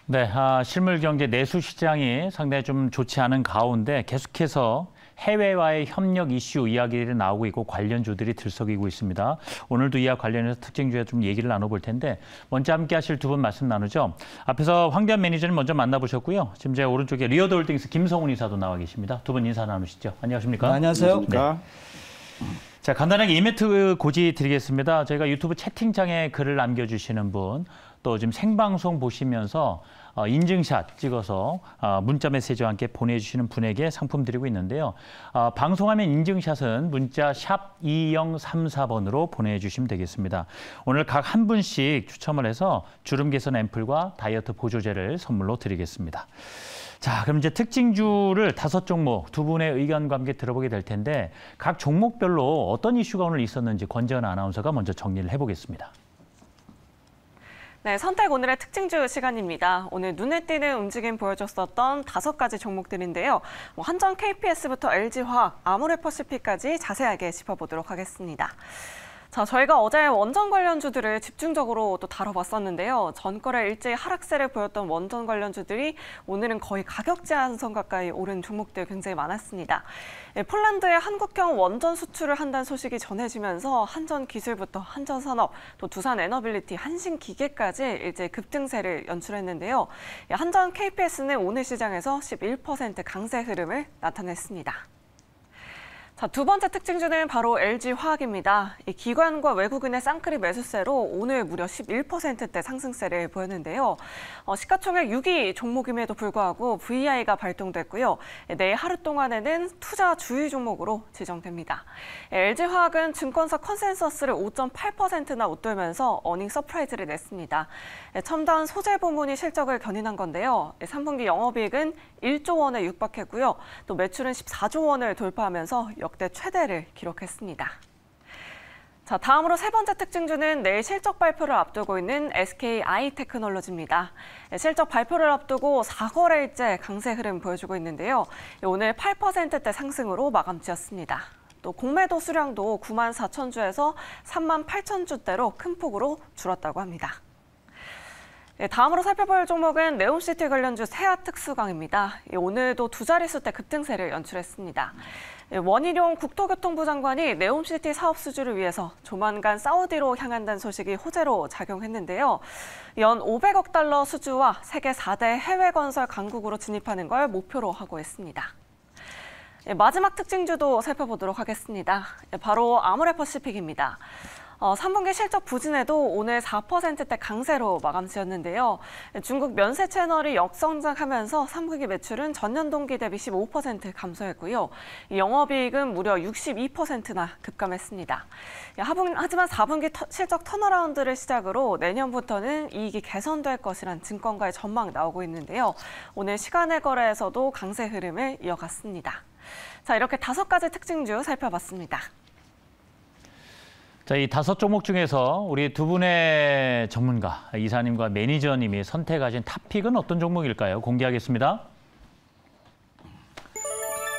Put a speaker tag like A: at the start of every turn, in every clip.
A: 네, 실물 경제 내수 시장이 상당히 좀 좋지 않은 가운데 계속해서 해외와의 협력 이슈 이야기들이 나오고 있고 관련주들이 들썩이고 있습니다. 오늘도 이와 관련해서 특징주에 좀 얘기를 나눠볼 텐데 먼저 함께 하실 두 분 말씀 나누죠. 앞에서 황대현 매니저님 먼저 만나보셨고요. 지금 제 오른쪽에 리어드홀딩스 김성훈 이사도 나와 계십니다. 두 분 인사 나누시죠. 안녕하십니까?
B: 네, 안녕하세요.
A: 네. 자, 간단하게 이벤트 고지 드리겠습니다. 저희가 유튜브 채팅창에 글을 남겨주시는 분, 또 지금 생방송 보시면서 인증샷 찍어서 문자 메시지와 함께 보내주시는 분에게 상품 드리고 있는데요. 방송하면 인증샷은 문자 샵 2034번으로 보내주시면 되겠습니다. 오늘 각 한 분씩 추첨을 해서 주름 개선 앰플과 다이어트 보조제를 선물로 드리겠습니다. 자, 그럼 이제 특징주를 5종목 두 분의 의견과 함께 들어보게 될 텐데 각 종목별로 어떤 이슈가 오늘 있었는지 권재현 아나운서가 먼저 정리를 해보겠습니다.
C: 네, 선택 오늘의 특징주 시간입니다. 오늘 눈에 띄는 움직임 보여줬었던 5가지 종목들인데요. 한전 KPS부터 LG화학, 아모레퍼시픽까지 자세하게 짚어보도록 하겠습니다. 자, 저희가 어제 원전 관련주들을 집중적으로 또 다뤄봤었는데요. 전거래 일제히 하락세를 보였던 원전 관련주들이 오늘은 거의 가격 제한선 가까이 오른 종목들 굉장히 많았습니다. 폴란드에 한국형 원전 수출을 한다는 소식이 전해지면서 한전기술부터 한전산업, 또 두산에너빌리티, 한신기계까지 일제히 급등세를 연출했는데요. 한전 KPS는 오늘 시장에서 11% 강세 흐름을 나타냈습니다. 자, 두 번째 특징주는 바로 LG화학입니다. 이 기관과 외국인의 쌍끌이 매수세로 오늘 무려 11%대 상승세를 보였는데요. 시가총액 6위 종목임에도 불구하고 VI가 발동됐고요. 내일 하루 동안에는 투자 주의 종목으로 지정됩니다. LG화학은 증권사 컨센서스를 5.8%나 웃돌면서 어닝 서프라이즈를 냈습니다. 첨단 소재 부문이 실적을 견인한 건데요. 3분기 영업이익은 1조 원에 육박했고요. 또 매출은 14조 원을 돌파하면서 역대 최대를 기록했습니다. 자, 다음으로 세 번째 특징주는 내일 실적 발표를 앞두고 있는 SKI테크놀로지입니다. 실적 발표를 앞두고 4거래일째 강세 흐름 보여주고 있는데요. 오늘 8%대 상승으로 마감 지었습니다. 또 공매도 수량도 9만 4천 주에서 3만 8천 주대로 큰 폭으로 줄었다고 합니다. 다음으로 살펴볼 종목은 네옴시티 관련주 세아특수광입니다. 오늘도 두 자릿수대 급등세를 연출했습니다. 원희룡 국토교통부 장관이 네옴시티 사업 수주를 위해서 조만간 사우디로 향한다는 소식이 호재로 작용했는데요. 연 500억 달러 수주와 세계 4대 해외 건설 강국으로 진입하는 걸 목표로 하고 있습니다. 마지막 특징주도 살펴보도록 하겠습니다. 바로 아모레퍼시픽입니다. 3분기 실적 부진에도 오늘 4%대 강세로 마감 지었는데요. 중국 면세 채널이 역성장하면서 3분기 매출은 전년 동기 대비 15% 감소했고요. 영업이익은 무려 62%나 급감했습니다. 하지만 4분기 실적 턴어라운드를 시작으로 내년부터는 이익이 개선될 것이란 증권가의 전망 나오고 있는데요. 오늘 시간의 거래에서도 강세 흐름을 이어갔습니다. 자, 이렇게 5가지 특징주 살펴봤습니다.
A: 자, 이 5종목 중에서 우리 두 분의 전문가, 이사님과 매니저님이 선택하신 탑픽은 어떤 종목일까요? 공개하겠습니다.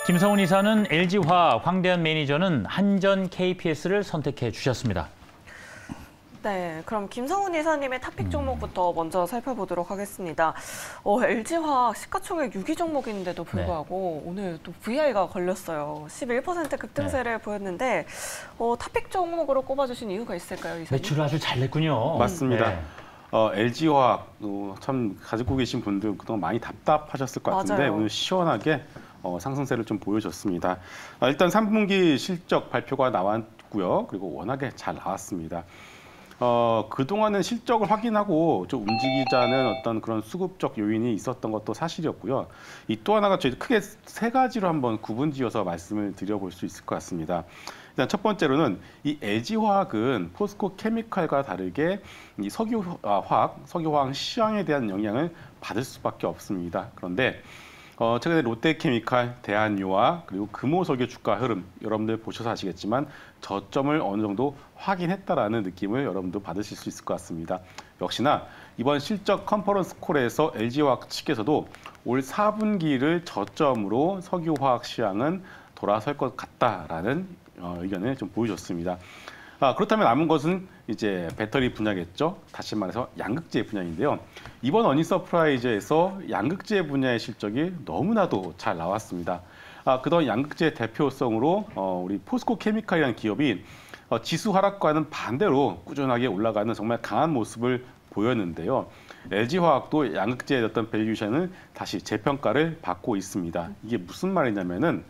A: 김성훈 이사는 LG화학, 황대현 매니저는 한전 KPS를 선택해 주셨습니다.
C: 네, 그럼 김성훈 이사님의 탑픽 종목부터 먼저 살펴보도록 하겠습니다. LG화학 시가총액 6위 종목인데도 불구하고 오늘 또 VI가 걸렸어요. 11% 급등세를 보였는데 탑픽 종목으로 꼽아주신 이유가 있을까요, 이사님?
A: 매출을 아주 잘 냈군요.
D: 맞습니다. LG화학 참 가지고 계신 분들 그동안 많이 답답하셨을 것 같은데
C: 맞아요.
D: 오늘 시원하게 상승세를 좀 보여줬습니다. 일단 3분기 실적 발표가 나왔고요. 그리고 워낙에 잘 나왔습니다. 그동안은 실적을 확인하고 좀 움직이자는 어떤 그런 수급적 요인이 있었던 것도 사실이었고요. 이 또 하나가 저희 크게 3가지로 한번 구분지어서 말씀을 드려볼 수 있을 것 같습니다. 일단 첫 번째로는 이 LG화학은 포스코 케미칼과 다르게 이 석유화학 시황에 대한 영향을 받을 수밖에 없습니다. 그런데 최근에 롯데케미칼, 대한유화, 그리고 금호석유 주가 흐름 여러분들 보셔서 아시겠지만 저점을 어느 정도 확인했다라는 느낌을 여러분도 받으실 수 있을 것 같습니다. 역시나 이번 실적 컨퍼런스 콜에서 LG화학 측에서도 올 4분기를 저점으로 석유화학 시황은 돌아설 것 같다라는 의견을 좀 보여줬습니다. 그렇다면 남은 것은 이제 배터리 분야겠죠. 다시 말해서 양극재 분야인데요. 이번 어닝 서프라이즈에서 양극재 분야의 실적이 너무나도 잘 나왔습니다. 그동안 양극재 대표성으로 우리 포스코 케미칼이라는 기업이 지수 하락과는 반대로 꾸준하게 올라가는 정말 강한 모습을 보였는데요. LG화학도 양극재의 어떤 밸류에이션을 다시 재평가를 받고 있습니다. 이게 무슨 말이냐면은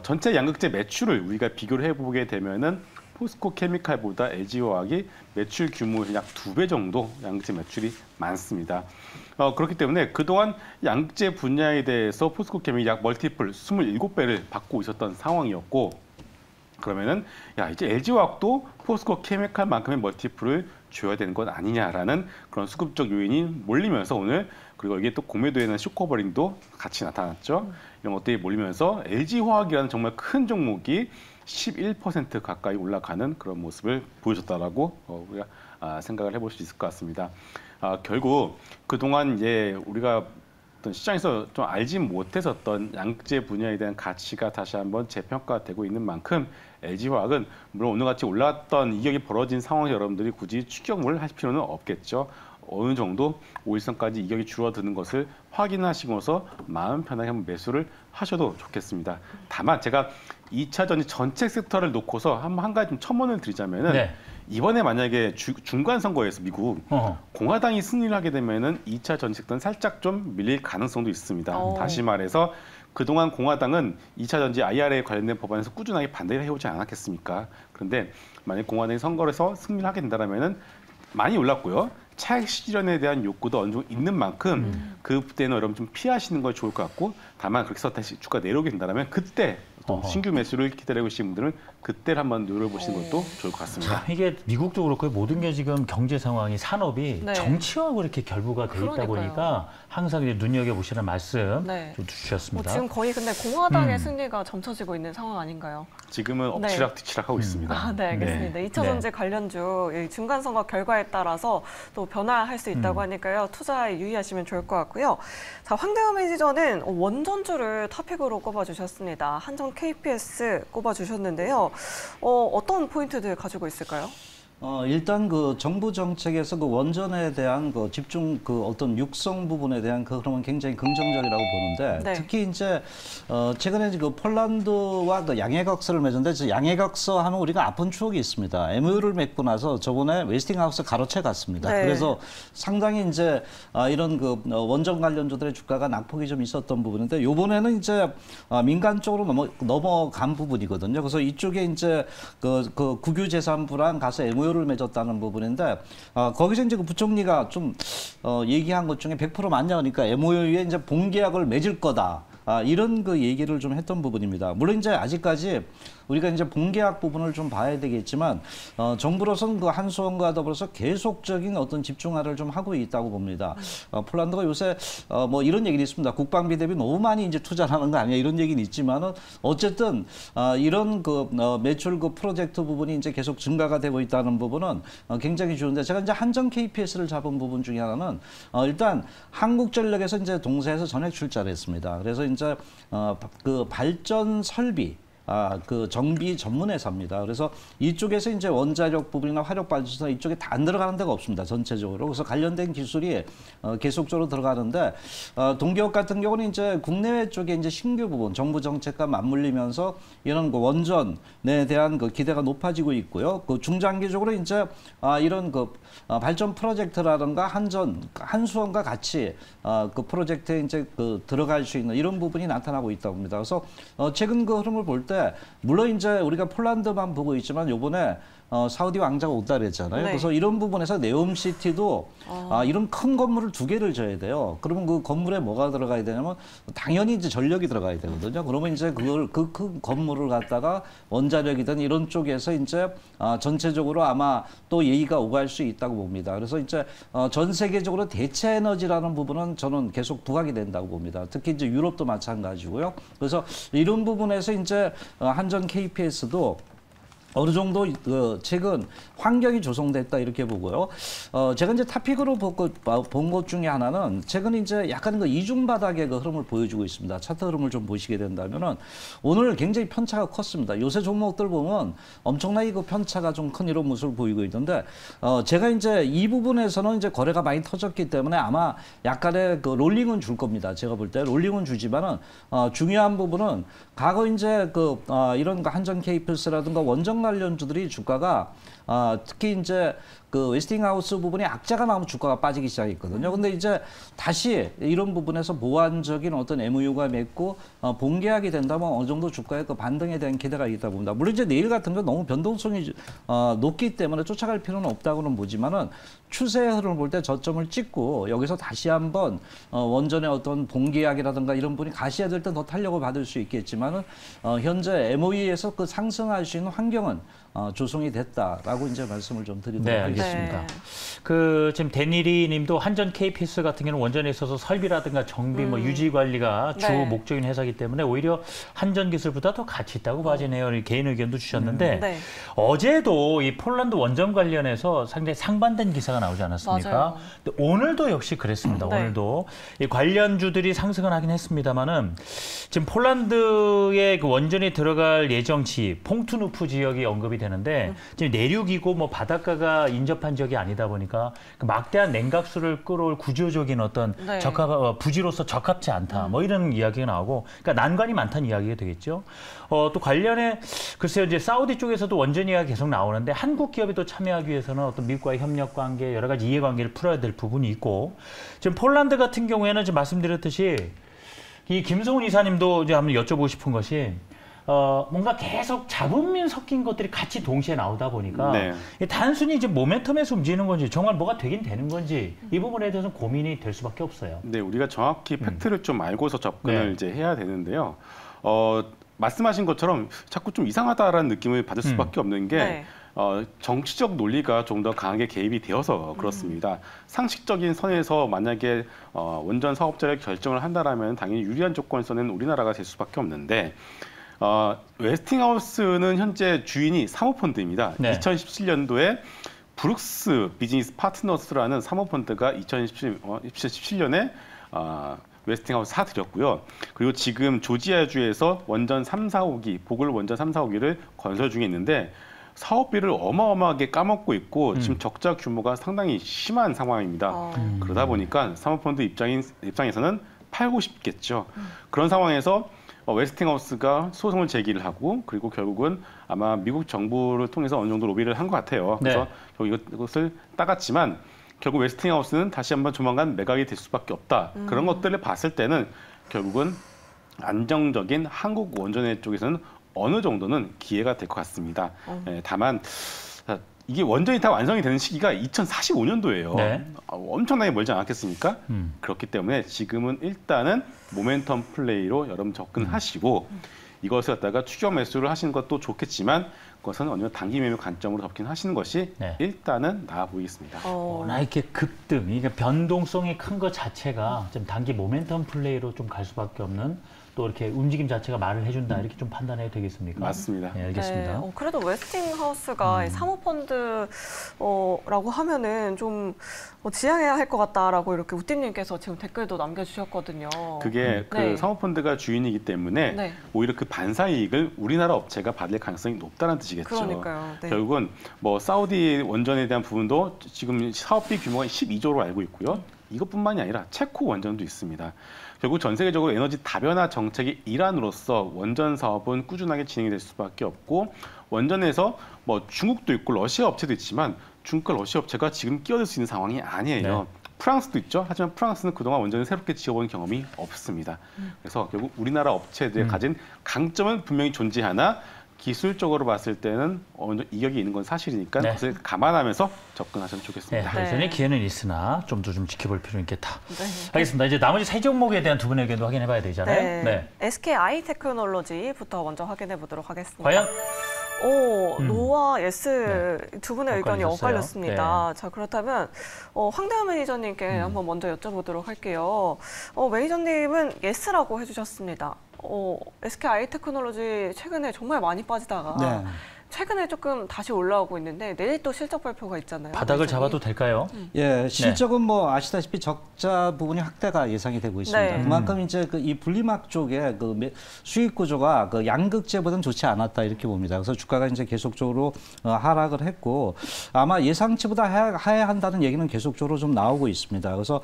D: 전체 양극재 매출을 우리가 비교를 해보게 되면은 포스코 케미칼보다 LG화학이 매출 규모의 약 2배 정도 양극재 매출이 많습니다. 그렇기 때문에 그동안 양극재 분야에 대해서 포스코 케미 약 멀티플 27배를 받고 있었던 상황이었고, 그러면은 이제 LG화학도 포스코 케미칼만큼의 멀티플을 줘야 되는 것 아니냐라는 그런 수급적 요인이 몰리면서 오늘, 그리고 이게 또 공매도에는 쇼커버링도 같이 나타났죠. 이런 것들이 몰리면서 LG화학이라는 정말 큰 종목이 11% 가까이 올라가는 그런 모습을 보여줬다라고 우리가 생각을 해볼 수 있을 것 같습니다. 결국 그동안 우리가 어떤 시장에서 좀 알지 못했었던 양극재 분야에 대한 가치가 다시 한번 재평가되고 있는 만큼 LG화학은 물론 오늘같이 올랐던 이격이 벌어진 상황에서 여러분들이 굳이 추격을 하실 필요는 없겠죠. 어느 정도 5일선까지 이격이 줄어드는 것을 확인하시고서 마음 편하게 한번 매수를 하셔도 좋겠습니다. 다만 제가 2차 전지 전체 섹터를 놓고서 한 가지 좀 첨언을 드리자면은, 네. 이번에 만약에 중간 선거에서 미국 공화당이 승리를 하게 되면은 2차 전지 섹터는 살짝 좀 밀릴 가능성도 있습니다. 다시 말해서 그동안 공화당은 2차 전지 IRA 관련된 법안에서 꾸준하게 반대를 해오지 않았겠습니까? 그런데 만약 공화당이 선거에서 승리를 하게 된다면은 많이 올랐고요. 차익 실현에 대한 욕구도 어느 정도 있는 만큼 그때는 여러분 좀 피하시는 걸 좋을 것 같고, 다만 그렇게 해서 다시 주가 내려오게 된다면 그때 또 신규 매수를 기다리고 계신 분들은 그때를 한번 노려보시는 것도 좋을 것 같습니다.
A: 이게 미국도 그렇고 모든 게 지금 경제 상황이 산업이
C: 네.
A: 정치하고 이렇게 결부가 돼 있다 보니까 항상 이제 눈여겨보시는 말씀
C: 네.
A: 좀 주셨습니다.
C: 지금 거의 근데 공화당의 승리가 점쳐지고 있는 상황 아닌가요?
D: 지금은 엎치락뒤치락 하고 있습니다.
C: 네, 알겠습니다. 2차 전지 관련주 중간 선거 결과에 따라서 또 변화할 수 있다고 하니까요. 투자에 유의하시면 좋을 것 같고요. 자, 황대현 매니저는 원전주를 토픽으로 꼽아주셨습니다. 한전 KPS 꼽아주셨는데요. 어떤 포인트들 가지고 있을까요?
B: 일단 그 정부 정책에서 그 원전에 대한 그 집중 그 어떤 육성 부분에 대한 그 흐름은 굉장히 긍정적이라고 보는데,
C: 네.
B: 특히 이제 최근에 그 폴란드와 그 양해각서를 맺었는데, 양해각서 하면 우리가 아픈 추억이 있습니다. MOU를 맺고 나서 저번에 웨스팅하우스 가로채 갔습니다.
C: 네.
B: 그래서 상당히 이제 이런 그 원전 관련주들의 주가가 낙폭이 좀 있었던 부분인데, 요번에는 이제 민간 쪽으로 넘어간 부분이거든요. 그래서 이쪽에 이제 그 국유재산부랑 가서 MOU 를 맺었다는 부분인데, 거기서 이제 그 부총리가 좀 얘기한 것 중에 100% 맞냐 하니까 MOU에 이제 본계약을 맺을 거다. 이런 그 얘기를 좀 했던 부분입니다. 물론 이제 아직까지 우리가 이제 본계약 부분을 좀 봐야 되겠지만, 정부로서는 그 한수원과 더불어서 계속적인 어떤 집중화를 좀 하고 있다고 봅니다. 폴란드가 요새 뭐 이런 얘기는 있습니다. 국방비 대비 너무 많이 이제 투자하는 거 아니야, 이런 얘기는 있지만은 어쨌든 이런 그 매출 그 프로젝트 부분이 이제 계속 증가가 되고 있다는 부분은 굉장히 좋은데, 제가 이제 한전 KPS를 잡은 부분 중에 하나는 일단 한국전력에서 이제 동사에서 전액 출자를 했습니다. 그래서 이제 그 발전 설비 그 정비 전문 회사입니다. 그래서 이쪽에서 이제 원자력 부분이나 화력 발전소 이쪽에 다 안 들어가는 데가 없습니다. 전체적으로. 그래서 관련된 기술이 계속적으로 들어가는데, 동기업 같은 경우는 이제 국내외 쪽에 이제 신규 부분 정부 정책과 맞물리면서 이런 그 원전에 대한 그 기대가 높아지고 있고요. 그 중장기적으로 이제 이런 그 발전 프로젝트라든가 한수원과 같이 그 프로젝트에 이제 그 들어갈 수 있는 이런 부분이 나타나고 있다고 합니다. 그래서 최근 그 흐름을 볼 때, 물론 이제 우리가 폴란드만 보고 있지만 요번에 사우디 왕자가 온다 그랬잖아요.
C: 네.
B: 그래서 이런 부분에서 네옴시티도 이런 큰 건물을 2개를 져야 돼요. 그러면 그 건물에 뭐가 들어가야 되냐면 당연히 이제 전력이 들어가야 되거든요. 그러면 이제 그걸 그 큰 건물을 갖다가 원자력이든 이런 쪽에서 이제 전체적으로 아마 또 예의가 오갈 수 있다고 봅니다. 그래서 이제 전 세계적으로 대체 에너지라는 부분은 저는 계속 부각이 된다고 봅니다. 특히 이제 유럽도 마찬가지고요. 그래서 이런 부분에서 이제 한전 KPS도 어느 정도 최근 환경이 조성됐다 이렇게 보고요. 제가 이제 타픽으로 본 것 중에 하나는 최근 이제 약간 그 이중 바닥의 그 흐름을 보여주고 있습니다. 차트 흐름을 좀 보시게 된다면은 오늘 굉장히 편차가 컸습니다. 요새 종목들 보면 엄청나게 그 편차가 좀 큰 이런 모습을 보이고 있는데 제가 이제 이 부분에서는 이제 거래가 많이 터졌기 때문에 아마 약간의 그 롤링은 줄 겁니다. 제가 볼 때 롤링은 주지만은 중요한 부분은 과거 이제 이런 한전 케이플스라든가 원전 관련주들이 주가가 특히 이제 그 웨스팅하우스 부분이 악재가 나오면 주가가 빠지기 시작했거든요. 근데 이제 다시 이런 부분에서 보완적인 어떤 MOU가 맺고 본계약이 된다면 어느 정도 주가의 그 반등에 대한 기대가 있다 봅니다. 물론 이제 내일 같은 건 너무 변동성이 높기 때문에 쫓아갈 필요는 없다고는 보지만은 추세 흐름을 볼 때 저점을 찍고 여기서 다시 한번 원전의 어떤 본계약이라든가 이런 분이 가셔야 될 때 더 탄력을 받을 수 있겠지만은 현재 MOE에서 그 상승할 수 있는 환경은 조성이 됐다라고 이제 말씀을 좀 드리도록 하겠습니다.
A: 알겠습니다. 그 지금 데니리 님도 한전 KPS 같은 경우는 원전에 있어서 설비라든가 정비 뭐 유지 관리가 주 목적인 회사이기 때문에 오히려 한전 기술보다 더 가치 있다고 봐지네요. 개인 의견도 주셨는데 어제도 이 폴란드 원전 관련해서 상당히 상반된 기사가 나오지 않았습니까?
C: 맞아요.
A: 근데 오늘도 역시 그랬습니다. 오늘도 이 관련주들이 상승을 하긴 했습니다만은 지금 폴란드의 그 원전이 들어갈 예정지 퐁투누프 지역이 언급이 되는데 지금 내륙이고 뭐 바닷가가 인접한 지역이 아니다 보니까 그 막대한 냉각수를 끌어올 구조적인 어떤 부지로서 적합치 않다. 뭐 이런 이야기가 나오고 그러니까 난관이 많다는 이야기가 되겠죠. 또 관련해 글쎄요 이제 사우디 쪽에서도 원전 이야기가 계속 나오는데 한국 기업이 또 참여하기 위해서는 어떤 미국과의 협력 관계 여러 가지 이해관계를 풀어야 될 부분이 있고 지금 폴란드 같은 경우에는 지금 말씀드렸듯이 이 김성훈 이사님도 이제 한번 여쭤보고 싶은 것이 뭔가 계속 잡음민 섞인 것들이 같이 동시에 나오다 보니까 단순히 이제 모멘텀에서 움직이는 건지 정말 뭐가 되긴 되는 건지 이 부분에 대해서는 고민이 될 수밖에 없어요.
D: 네, 우리가 정확히 팩트를 좀 알고서 접근을 이제 해야 되는데요. 말씀하신 것처럼 자꾸 좀 이상하다라는 느낌을 받을 수밖에 없는 게 정치적 논리가 좀 더 강하게 개입이 되어서 그렇습니다. 상식적인 선에서 만약에 원전 사업자를 결정을 한다라면 당연히 유리한 조건에서는 우리나라가 될 수밖에 없는데 웨스팅하우스는 현재 주인이 사모펀드입니다. 2017년도에 브룩스 비즈니스 파트너스라는 사모펀드가 2017년에 웨스팅하우스 사들였고요. 그리고 지금 조지아주에서 원전 3, 4호기, 보글 원전 3, 4호기를 건설 중에 있는데 사업비를 어마어마하게 까먹고 있고 지금 적자 규모가 상당히 심한 상황입니다. 그러다 보니까 사모펀드 입장에서는 팔고 싶겠죠. 그런 상황에서 웨스팅하우스가 소송을 제기를 하고 그리고 결국은 아마 미국 정부를 통해서 어느 정도 로비를 한 것 같아요. 그래서 이것을 따갔지만 결국 웨스팅하우스는 다시 한번 조만간 매각이 될 수밖에 없다. 그런 것들을 봤을 때는 결국은 안정적인 한국 원전회 쪽에서는 어느 정도는 기회가 될 것 같습니다. 다만 이게 원전이 다 완성이 되는 시기가 2045년도예요. 엄청나게 멀지 않았겠습니까? 그렇기 때문에 지금은 일단은 모멘텀 플레이로 여러분 접근하시고 이것을 갖다가 추격 매수를 하시는 것도 좋겠지만 그것은 어느 정도 단기 매매 관점으로 접근하시는 것이 일단은 나아 보이겠습니다.
A: 나 이렇게 급등, 이게 변동성이 큰 것 자체가 좀 단기 모멘텀 플레이로 좀 갈 수밖에 없는 또 이렇게 움직임 자체가 말을 해준다 이렇게 좀 판단해도 되겠습니까?
D: 맞습니다.
A: 네, 알겠습니다.
C: 그래도 웨스팅하우스가 사모펀드라고 하면은 좀 지양해야 할 것 같다라고 이렇게 우띠님께서 지금 댓글도 남겨주셨거든요.
D: 그게 그 사모펀드가 주인이기 때문에 오히려 그 반사 이익을 우리나라 업체가 받을 가능성이 높다는 뜻이겠죠.
C: 그러니까요.
D: 결국은 뭐 사우디 원전에 대한 부분도 지금 사업비 규모가 12조로 알고 있고요. 이것뿐만이 아니라 체코 원전도 있습니다. 결국 전 세계적으로 에너지 다변화 정책의 일환으로서 원전 사업은 꾸준하게 진행이 될 수밖에 없고 원전에서 뭐 중국도 있고 러시아 업체도 있지만 중국과 러시아 업체가 지금 끼어들 수 있는 상황이 아니에요. 프랑스도 있죠. 하지만 프랑스는 그동안 원전을 새롭게 지어본 경험이 없습니다. 그래서 결국 우리나라 업체들이 가진 강점은 분명히 존재하나 기술적으로 봤을 때는 어느 정도 이격이 있는 건 사실이니까 그것을 감안하면서 접근하시면 좋겠습니다.
A: 발전의 기회는 있으나 좀 더 좀 지켜볼 필요는 있겠다. 알겠습니다. 이제 나머지 세 종목에 대한 두 분의 의견도 확인해 봐야 되잖아요.
C: SKI 테크놀로지부터 먼저 확인해 보도록 하겠습니다.
A: 과연?
C: 노와 예스 두 분의 의견이
A: 엇갈리셨어요.
C: 엇갈렸습니다. 자, 그렇다면 황대현 매니저님께 한번 먼저 여쭤보도록 할게요. 매니저님은 예스라고 해주셨습니다. SKI 테크놀로지 최근에 정말 많이 빠지다가 최근에 조금 다시 올라오고 있는데 내일 또 실적 발표가 있잖아요.
A: 바닥을
C: 매장이.
A: 잡아도 될까요?
B: 예, 실적은 뭐 아시다시피 적자 부분이 확대가 예상이 되고 있습니다.
C: 네.
B: 그만큼 이제 이 분리막 쪽에 수익 구조가 양극재보다는 좋지 않았다 이렇게 봅니다. 그래서 주가가 이제 계속적으로 하락을 했고 아마 예상치보다 하회한다는 얘기는 계속적으로 좀 나오고 있습니다. 그래서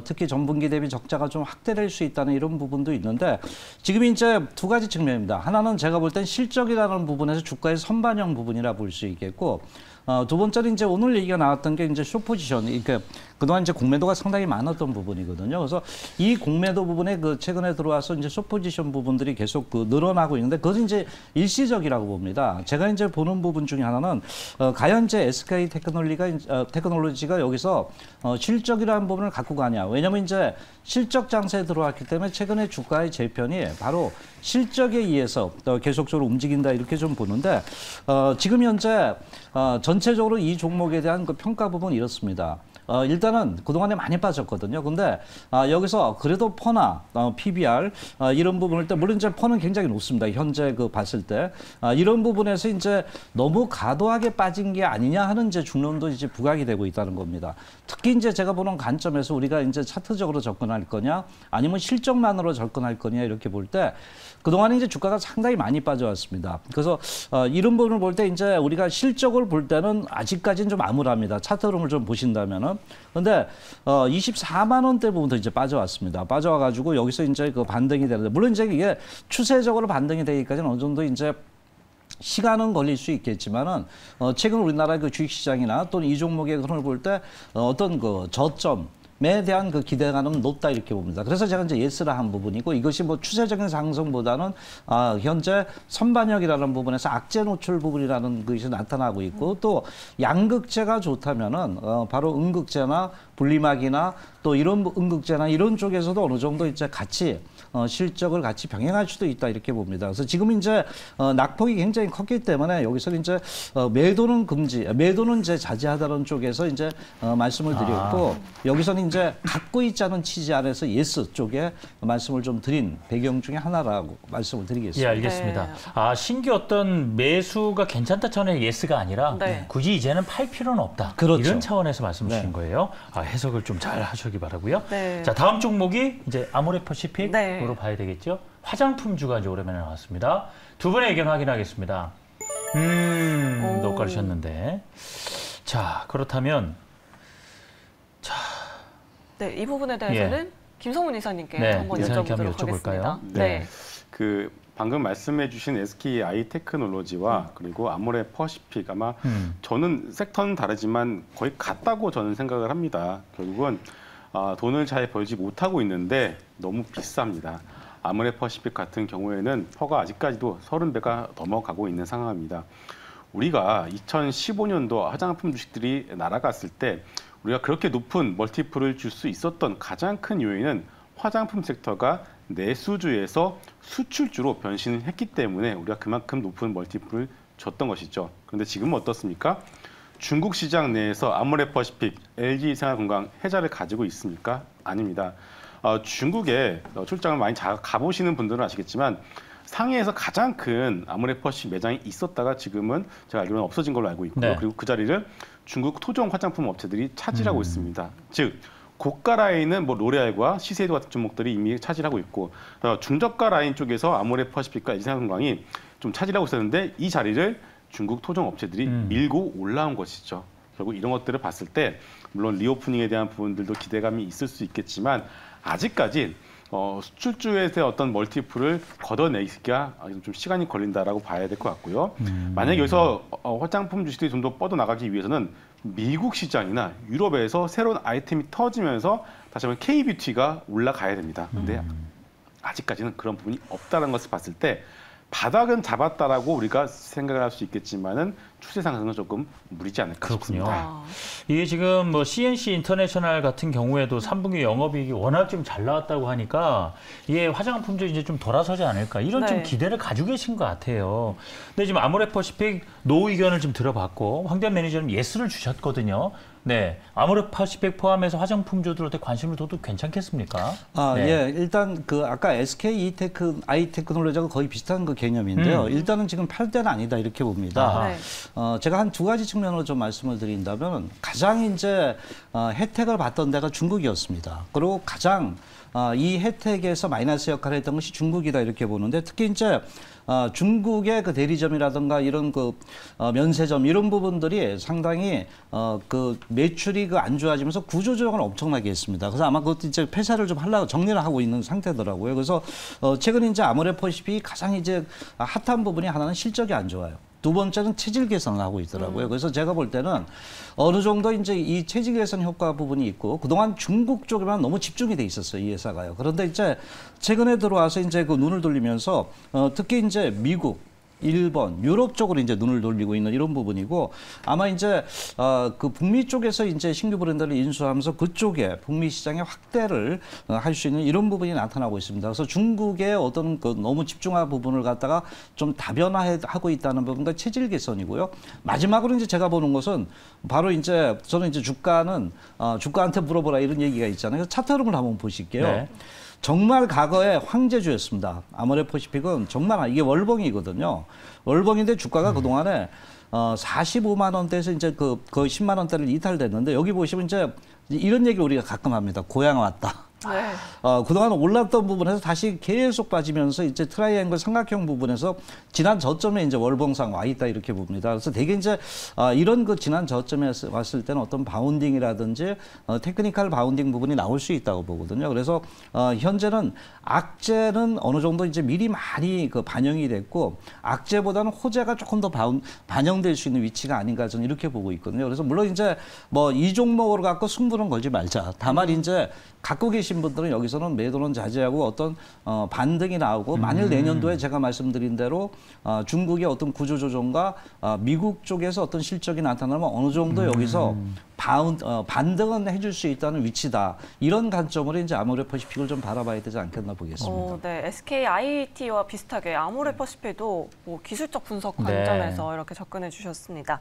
B: 특히 전분기 대비 적자가 좀 확대될 수 있다는 이런 부분도 있는데 지금 이제 두 가지 측면입니다. 하나는 제가 볼 땐 실적이라는 부분에서 주가의 선반영 부분이라 볼 수 있겠고 두 번째는 이제 오늘 얘기가 나왔던 게 이제 숏포지션, 그러니까 그동안 이제 공매도가 상당히 많았던 부분이거든요. 그래서 이 공매도 부분에 최근에 들어와서 이제 숏포지션 부분들이 계속 늘어나고 있는데 그것은 이제 일시적이라고 봅니다. 제가 이제 보는 부분 중에 하나는 가연제 SK 테크놀로지가 여기서 실적이라는 부분을 갖고 가냐. 왜냐면 이제 실적 장세에 들어왔기 때문에 최근에 주가의 재편이 바로 실적에 의해서 계속적으로 움직인다 이렇게 좀 보는데 지금 현재 전체적으로 이 종목에 대한 그 평가 부분은 이렇습니다. 일단은 그동안에 많이 빠졌거든요. 근데 여기서 그래도 퍼나 PBR 이런 부분을 때 물론 이제 퍼는 굉장히 높습니다. 현재 봤을 때 이런 부분에서 이제 너무 과도하게 빠진 게 아니냐 하는 이제 중론도 이제 부각이 되고 있다는 겁니다. 특히 이제 제가 보는 관점에서 우리가 이제 차트적으로 접근할 거냐 아니면 실적만으로 접근할 거냐 이렇게 볼 때 그동안에 이제 주가가 상당히 많이 빠져왔습니다. 그래서 이런 부분을 볼 때 이제 우리가 실적을 볼 때는 아직까지는 좀 암울합니다. 차트 흐름을 좀 보신다면은. 근데 24만 원대부터 이제 빠져왔습니다. 빠져와가지고 여기서 이제 반등이 되는데 물론 이제 이게 추세적으로 반등이 되기까지는 어느 정도 이제 시간은 걸릴 수 있겠지만은 최근 우리나라 주식시장이나 또는 이 종목의 흐름을 볼 때 어떤 저점에 대한 기대감은 높다 이렇게 봅니다. 그래서 제가 이제 예스라 한 부분이고 이것이 뭐 추세적인 상승보다는 현재 선반영이라는 부분에서 악재 노출 부분이라는 것이 나타나고 있고 또 양극재가 좋다면은 바로 음극재나 분리막이나 또 이런 음극재나 이런 쪽에서도 어느 정도 이제 같이 실적을 같이 병행할 수도 있다 이렇게 봅니다. 그래서 지금 이제 낙폭이 굉장히 컸기 때문에 여기서 이제 매도는 매도는 이제 자제하다는 쪽에서 이제 말씀을 드렸고 여기서는 이제 갖고 있지 않은 취지 안에서 예스 쪽에 말씀을 좀 드린 배경 중에 하나라고 말씀을 드리겠습니다.
A: 예, 알겠습니다.
C: 네.
A: 신규 어떤 매수가 괜찮다 차원의 예스가 아니라
C: 네.
A: 굳이 이제는 팔 필요는 없다.
B: 그렇죠.
A: 이런 차원에서 말씀 주신
B: 네.
A: 거예요. 해석을 좀 잘 하시기 바라고요.
C: 네.
A: 자, 다음 종목이 이제 아모레퍼시픽으로
C: 네.
A: 봐야 되겠죠. 화장품주가 이제 오랜만에 나왔습니다. 두 분의 의견 확인하겠습니다. 녹아르셨는데. 자, 그렇다면
C: 네, 이 부분에 대해서는 김성훈 이사님께
A: 네,
C: 한번
A: 이사님께 한번
C: 여쭤보도록
A: 여쭤볼까요?
C: 하겠습니다.
A: 네.
D: 방금 말씀해주신 SK 아이테크놀로지와 그리고 아모레퍼시픽 아마 저는 섹터는 다르지만 거의 같다고 저는 생각을 합니다. 결국은 돈을 잘 벌지 못하고 있는데 너무 비쌉니다. 아모레퍼시픽 같은 경우에는 퍼가 아직까지도 30배가 넘어가고 있는 상황입니다. 우리가 2015년도 화장품 주식들이 날아갔을 때 우리가 그렇게 높은 멀티플을 줄 수 있었던 가장 큰 요인은 화장품 섹터가 내수주에서 수출주로 변신을 했기 때문에 우리가 그만큼 높은 멀티플을 줬던 것이죠. 그런데 지금은 어떻습니까? 중국 시장 내에서 아모레퍼시픽, LG생활건강 해자를 가지고 있습니까? 아닙니다. 중국에 출장을 많이 가보시는 분들은 아시겠지만 상해에서 가장 큰 아모레퍼시픽 매장이 있었다가 지금은 제가 알기로는 없어진 걸로 알고 있고요.
A: 네.
D: 그리고 그 자리를 중국 토종 화장품 업체들이 차지하고 있습니다. 즉 고가 라인은 뭐 로레알과 시세이도 같은 종목들이 이미 차지하고 있고 중저가 라인 쪽에서 아모레퍼시픽과 LG생활건강이 좀 차지하고 있었는데 이 자리를 중국 토종 업체들이 밀고 올라온 것이죠. 결국 이런 것들을 봤을 때 물론 리오프닝에 대한 부분들도 기대감이 있을 수 있겠지만 아직까지 수출주에서의 어떤 멀티플을 걷어내기가 좀 시간이 걸린다라고 봐야 될 것 같고요. 만약에 여기서 화장품 주식들이 좀 더 뻗어나가기 위해서는 미국 시장이나 유럽에서 새로운 아이템이 터지면서 다시 한번 K뷰티가 올라가야 됩니다. 근데 아직까지는 그런 부분이 없다는 것을 봤을 때 바닥은 잡았다라고 우리가 생각을 할 수 있겠지만은 추세 상승은 조금 무리지 않을까
A: 그렇군요.
D: 싶습니다.
A: 이게 지금 뭐 CNC 인터내셔널 같은 경우에도 3분기 영업이익이 워낙 좀 잘 나왔다고 하니까 이게 화장품도 이제 좀 돌아서지 않을까 이런
C: 네.
A: 좀 기대를 가지고 계신 것 같아요. 근데 지금 아모레퍼시픽 노 의견을 좀 들어봤고 황대현 매니저는 예스를 주셨거든요. 네, 아모레퍼시픽 포함해서 화장품주들한테 관심을 둬도 괜찮겠습니까? 네.
B: 예, 일단 그 아까 SK 아이테크놀로지하고 거의 비슷한 그 개념인데요. 일단은 지금 팔 때는 아니다 이렇게 봅니다.
C: 네.
B: 제가 한 두 가지 측면으로 좀 말씀을 드린다면 가장 이제 혜택을 받던 데가 중국이었습니다. 그리고 가장 이 혜택에서 마이너스 역할을 했던 것이 중국이다 이렇게 보는데 특히 이제 중국의 그 대리점이라든가 이런 그 면세점 이런 부분들이 상당히 그 매출이 그 안 좋아지면서 구조조정을 엄청나게 했습니다. 그래서 아마 그것도 이제 폐사를 좀 하려고 정리를 하고 있는 상태더라고요. 그래서 최근 이제 아모레퍼시픽이 가장 이제 핫한 부분이 하나는 실적이 안 좋아요. 두 번째는 체질 개선을 하고 있더라고요. 그래서 제가 볼 때는 어느 정도 이제 이 체질 개선 효과 부분이 있고 그동안 중국 쪽에만 너무 집중이 돼 있었어요. 이 회사가요. 그런데 이제 최근에 들어와서 이제 그 눈을 돌리면서 특히 이제 미국, 일본, 유럽 쪽으로 이제 눈을 돌리고 있는 이런 부분이고 아마 이제 그 북미 쪽에서 이제 신규 브랜드를 인수하면서 그쪽에 북미 시장의 확대를 할 수 있는 이런 부분이 나타나고 있습니다. 그래서 중국의 어떤 그 너무 집중한 부분을 갖다가 좀 다변화하고 있다는 부분과 체질 개선이고요. 마지막으로 이제 제가 보는 것은 바로 이제 저는 이제 주가는 주가한테 물어보라 이런 얘기가 있잖아요. 차트 흐름을 한번 보실게요.
A: 네.
B: 정말 과거에 황제주였습니다. 아모레퍼시픽은 정말 이게 월봉이거든요. 월봉인데 주가가 그동안에 45만 원대에서 이제 거의 10만 원대를 이탈됐는데 여기 보시면 이제 이런 얘기 우리가 가끔 합니다. 고향 왔다.
C: 네.
B: 그동안 올랐던 부분에서 다시 계속 빠지면서 이제 트라이앵글 삼각형 부분에서 지난 저점에 이제 월봉상 와 있다 이렇게 봅니다. 그래서 대개 이제 이런 그 지난 저점에 왔을 때는 어떤 바운딩이라든지 테크니컬 바운딩 부분이 나올 수 있다고 보거든요. 그래서 현재는 악재는 어느 정도 이제 미리 많이 그 반영이 됐고 악재보다는 호재가 조금 더 반영될 수 있는 위치가 아닌가 저는 이렇게 보고 있거든요. 그래서 물론 이제 뭐 이 종목으로 갖고 승부는 걸지 말자. 다만 이제 갖고 계신 분들은 여기서는 매도는 자제하고 어떤 반등이 나오고 만일 내년도에 제가 말씀드린 대로 중국의 어떤 구조조정과 미국 쪽에서 어떤 실적이 나타나면 어느 정도 여기서 반등은 해줄 수 있다는 위치다. 이런 관점으로 이제 아모레퍼시픽을 좀 바라봐야 되지 않겠나 보겠습니다.
C: 네, SKIT와 비슷하게 아모레퍼시픽도 뭐 기술적 분석 관점에서 이렇게 접근해 주셨습니다.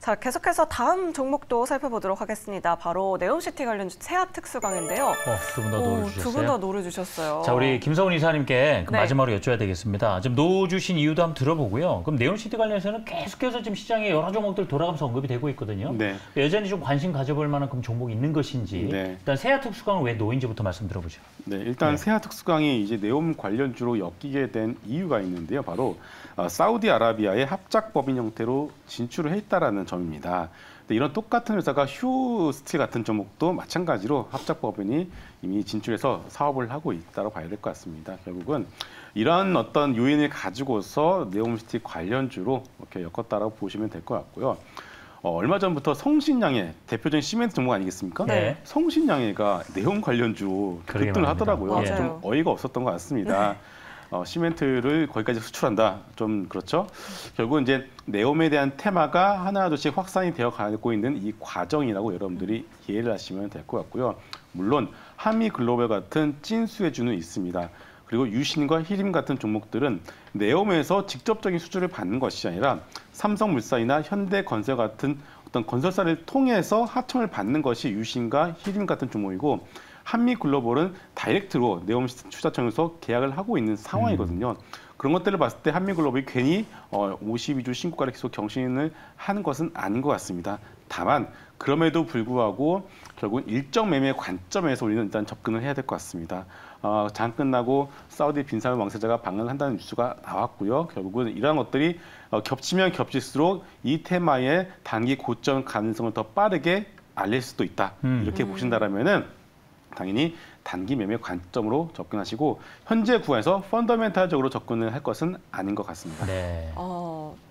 C: 자, 계속해서 다음 종목도 살펴보도록 하겠습니다. 바로 네옴시티 관련 세아특수강인데요.
A: 두 분 다 노려주셨어요?
C: 두 분 다 노려주셨어요.
A: 자, 우리 김성훈 이사님께
C: 네.
A: 마지막으로 여쭤야 되겠습니다. 지금 노주신 이유도 한번 들어보고요. 그럼 네옴시티 관련해서는 계속해서 지금 시장에 여러 종목들 돌아가면서 언급이 되고 있거든요.
D: 네.
A: 여전히 좀 관심 가져볼 만한 그럼 종목이 있는 것인지
D: 네.
A: 일단 세아특수강은 왜 놓인지부터 말씀 들어보죠.
D: 네, 일단
A: 네.
D: 세아특수강이 이제 네옴 관련주로 엮이게 된 이유가 있는데요. 바로 사우디아라비아의 합작법인 형태로 진출을 했다라는 점입니다. 근데 이런 똑같은 회사가 휴스틸 같은 종목도 마찬가지로 합작법인이 이미 진출해서 사업을 하고 있다고 봐야 될 것 같습니다. 결국은 이런 어떤 요인을 가지고서 네옴시티 관련주로 이렇게 엮었다라고 보시면 될 것 같고요. 얼마 전부터 성신양해 대표적인 시멘트 종목 아니겠습니까?
A: 네.
D: 성신양해가 네옴 관련주
A: 그러게
D: 급등을
A: 말입니다.
D: 하더라고요.
C: 맞아요.
D: 좀 어이가 없었던 것 같습니다. 시멘트를 거기까지 수출한다. 좀 그렇죠. 결국은 이제 네옴에 대한 테마가 하나둘씩 확산이 되어 가고 있는 이 과정이라고 여러분들이 이해를 하시면 될 것 같고요. 물론 한미글로벌 같은 찐수혜주는 있습니다. 그리고 유신과 히림 같은 종목들은 네옴에서 직접적인 수주를 받는 것이 아니라 삼성물산이나 현대건설 같은 어떤 건설사를 통해서 하청을 받는 것이 유신과 히림 같은 종목이고 한미글로벌은 다이렉트로 네옴 투자청에서 계약을 하고 있는 상황이거든요. 그런 것들을 봤을 때 한미글로벌이 괜히 52주 신고가를 계속 경신을 하는 것은 아닌 것 같습니다. 다만 그럼에도 불구하고 결국은 일정 매매 관점에서 우리는 일단 접근을 해야 될 것 같습니다. 장 끝나고 사우디 빈살만 왕세자가 방문을 한다는 뉴스가 나왔고요. 결국은 이러한 것들이 겹치면 겹칠수록 이 테마의 단기 고점 가능성을 더 빠르게 알릴 수도 있다. 이렇게 보신다라면은 당연히 단기 매매 관점으로 접근하시고 현재 구간에서 펀더멘탈적으로 접근을 할 것은 아닌 것 같습니다.
A: 네.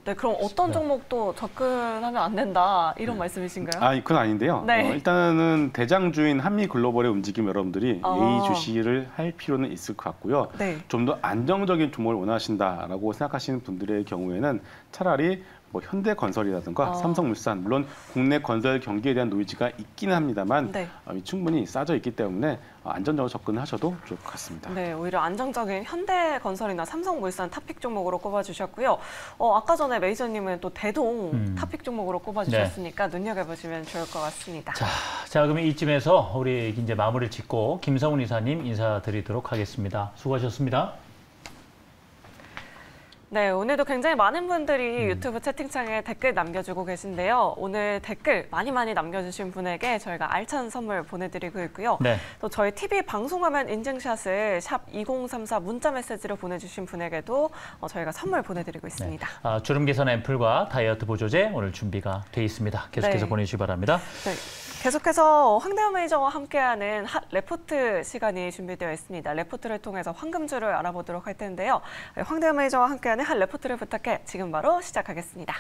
C: 네, 그럼 어떤 종목도 접근하면 안 된다 이런 말씀이신가요?
D: 그건 아닌데요.
C: 네.
D: 일단은 대장주인 한미글로벌의 움직임 여러분들이 예의주시를 할 필요는 있을 것 같고요.
C: 네.
D: 좀 더 안정적인 종목을 원하신다라고 생각하시는 분들의 경우에는 차라리 뭐 현대건설이라든가 삼성물산 물론 국내 건설 경기에 대한 노이즈가 있기는 합니다만
C: 네.
D: 충분히 싸져 있기 때문에 안전적으로 접근하셔도 좋을 것 같습니다.
C: 네, 오히려 안정적인 현대건설이나 삼성물산 탑픽 종목으로 꼽아주셨고요. 아까 전에 메이저님은 또 대동 탑픽 종목으로 꼽아주셨으니까 눈여겨보시면 좋을 것 같습니다.
A: 자, 그러면 이쯤에서 우리 이제 마무리를 짓고 김성훈 이사님 인사드리도록 하겠습니다. 수고하셨습니다.
C: 네, 오늘도 굉장히 많은 분들이 유튜브 채팅창에 댓글 남겨주고 계신데요. 오늘 댓글 많이 남겨주신 분에게 저희가 알찬 선물 보내드리고 있고요.
A: 네.
C: 또 저희 TV 방송화면 인증샷을 샵 2034 문자 메시지로 보내주신 분에게도 저희가 선물 보내드리고 있습니다.
A: 네. 주름 개선 앰플과 다이어트 보조제 오늘 준비가 돼 있습니다. 계속해서
C: 네.
A: 보내주시기 바랍니다.
C: 네. 계속해서 황대현 매니저와 함께하는 핫 레포트 시간이 준비되어 있습니다. 레포트를 통해서 황금주를 알아보도록 할 텐데요. 황대현 매니저와 함께하는 핫 레포트를 부탁해 지금 바로 시작하겠습니다.